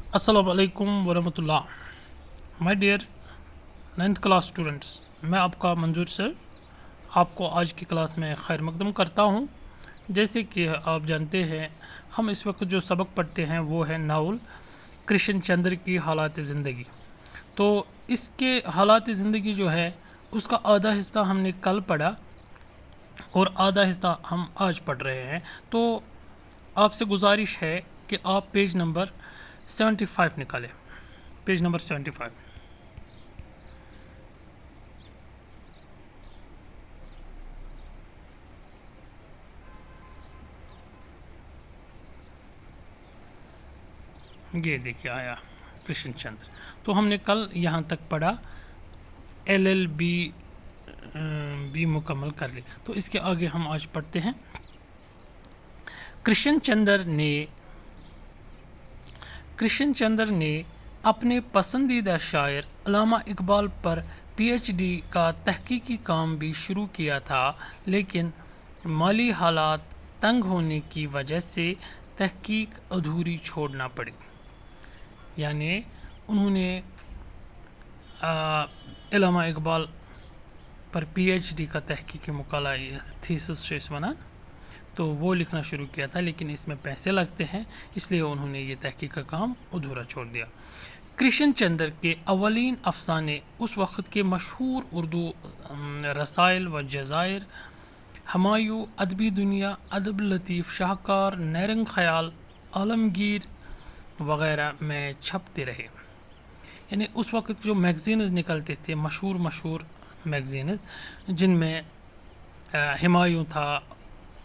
अस्सलाम वालेकुम वरहमतुल्लाह। My dear 9th class students, मैं आपका मंजूर सर आपको आज की क्लास में खैर मकदम करता हूँ। जैसे कि आप जानते हैं, हम इस वक्त जो सबक पढ़ते हैं वो है नावल कृष्ण चंद्र की हालात ज़िंदगी। तो इसके हालात ज़िंदगी जो है उसका आधा हिस्सा हमने कल पढ़ा और आधा हिस्सा हम आज पढ़ रहे हैं। तो आपसे गुजारिश है कि आप पेज नंबर 75 निकालें। Page number 75। ये देखिए आया कृष्ण चंद्र। तो हमने कल यहाँ तक पढ़ा, LLB भी मुकम्मल कर ली। तो इसके आगे हम आज पढ़ते हैं। कृष्ण चंद्र ने अपने पसंदीदा शायर अल्लामा इकबाल पर PhD का तहकीकी काम भी शुरू किया था, लेकिन माली हालात तंग होने की वजह से तहकीक अधूरी छोड़ना पड़ी। यानी उन्होंने अल्लामा इकबाल पर PhD का तहकीकी मुकाला थीसिस शेष बना, तो वो लिखना शुरू किया था, लेकिन इसमें पैसे लगते हैं, इसलिए उन्होंने ये तहकीक का काम अधूरा छोड़ दिया। कृष्ण चंद्र के अवलीन अफसाने उस वक्त के मशहूर उर्दू रसाइल व जज़ायर हमायूं, अदबी दुनिया, अदब लतीफ़, शाहकार, नैरंग ख्याल, आलमगीर वग़ैरह में छपते रहे। यानी उस वक्त जो मैगज़ीन्स निकलते थे, मशहूर मैगज़ीन्स, जिनमें हमायूं था,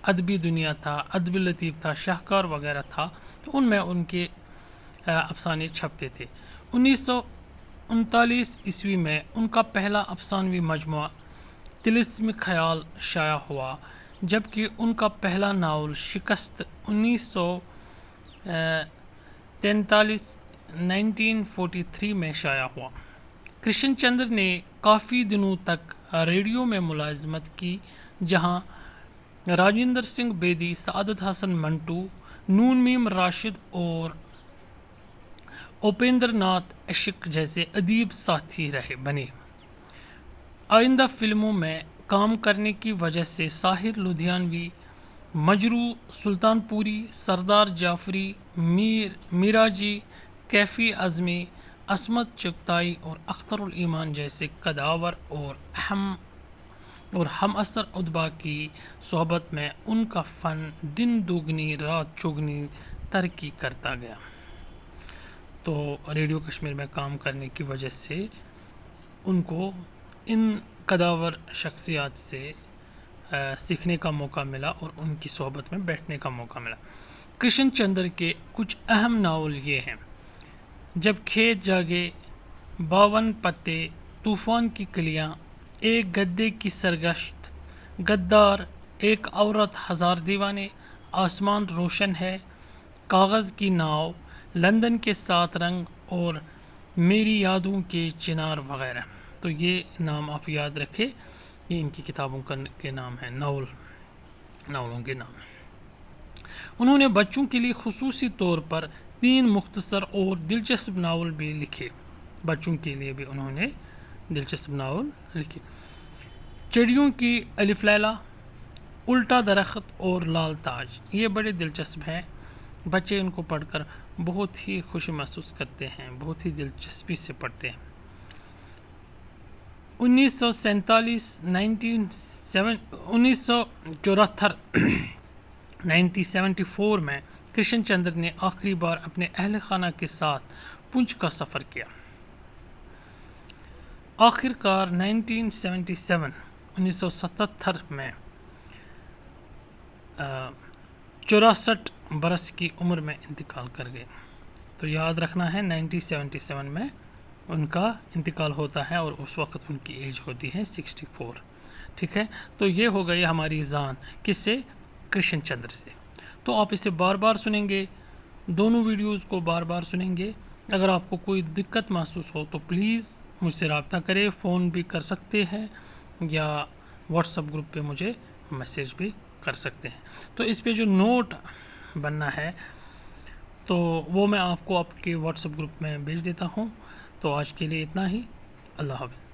अदबी दुनिया था, अदब लतीफ़ था, शाहकार वग़ैरह था, तो उनमें उनके अफसाने छपते थे। 1939 ईस्वी में उनका पहला अफसानवी मजमुआ तिलिस्म ख्याल शाया हुआ, जबकि उनका पहला नावल शिकस्त 1943 में शाया हुआ। कृष्ण चंद्र ने काफ़ी दिनों तक रेडियो में मुलाजमत की, जहां राजेंद्र सिंह बेदी, सादत हसन मंटू, नून मीम राशिद और उपेंद्र नाथ अशिक जैसे अदीब साथी बने। आइंदा फिल्मों में काम करने की वजह से साहिर लुधियानवी, मजरू सुल्तानपुरी, सरदार जाफरी, मीराजी, कैफ़ी अज़मी, असमत चुगताई और अख्तरुल ईमान जैसे कदावर और हम असर उदबा की सोहबत में उनका फ़न दिन दुगनी रात चौगनी तरक्की करता गया। तो रेडियो कश्मीर में काम करने की वजह से उनको इन कदावर शख्सियात से सीखने का मौका मिला और उनकी सोहबत में बैठने का मौका मिला। कृष्ण चंद्र के कुछ अहम नावल ये हैं: जब खेत जागे, 52 पत्ते, तूफ़ान की कलियाँ, एक गद्दे की सरगश्त, गद्दार, एक औरत, हज़ार दीवाने, आसमान रोशन है, कागज़ की नाव, लंदन के 7 रंग और मेरी यादों के चिनार वग़ैरह। तो ये नाम आप याद रखें, ये इनकी किताबों के नाम हैं, नावलों के नाम हैं। उन्होंने बच्चों के लिए खुसूसी तौर पर 3 मुख्तसर और दिलचस्प नावल भी लिखे। बच्चों के लिए भी उन्होंने दिलचस्प नावल लिखे। चिड़ियों की अलिफ लैला, उल्टा दरख्त और लाल ताज, ये बड़े दिलचस्प हैं। बच्चे इनको पढ़कर बहुत ही खुशी महसूस करते हैं, बहुत ही दिलचस्पी से पढ़ते हैं। 1974 में कृष्ण चंद्र ने आखिरी बार अपने अहल खाना के साथ पुंछ का सफ़र किया। आखिरकार 1977 में 64 बरस की उम्र में इंतकाल कर गए। तो याद रखना है, 1977 में उनका इंतकाल होता है और उस वक्त उनकी एज होती है 64। ठीक है, तो ये हो गई हमारी जान किससे? कृष्ण चंद्र से। तो आप इसे बार बार सुनेंगे, दोनों वीडियोस को बार बार सुनेंगे। अगर आपको कोई दिक्कत महसूस हो तो प्लीज़ मुझसे रब्ता करें, फ़ोन भी कर सकते हैं या व्हाट्सएप ग्रुप पे मुझे मैसेज भी कर सकते हैं। तो इस पे जो नोट बनना है تو وہ میں آپ کو آپ کے واٹس ایپ گروپ میں بھیج دیتا ہوں. تو آج کے لیے اتنا ہی. اللہ حافظ.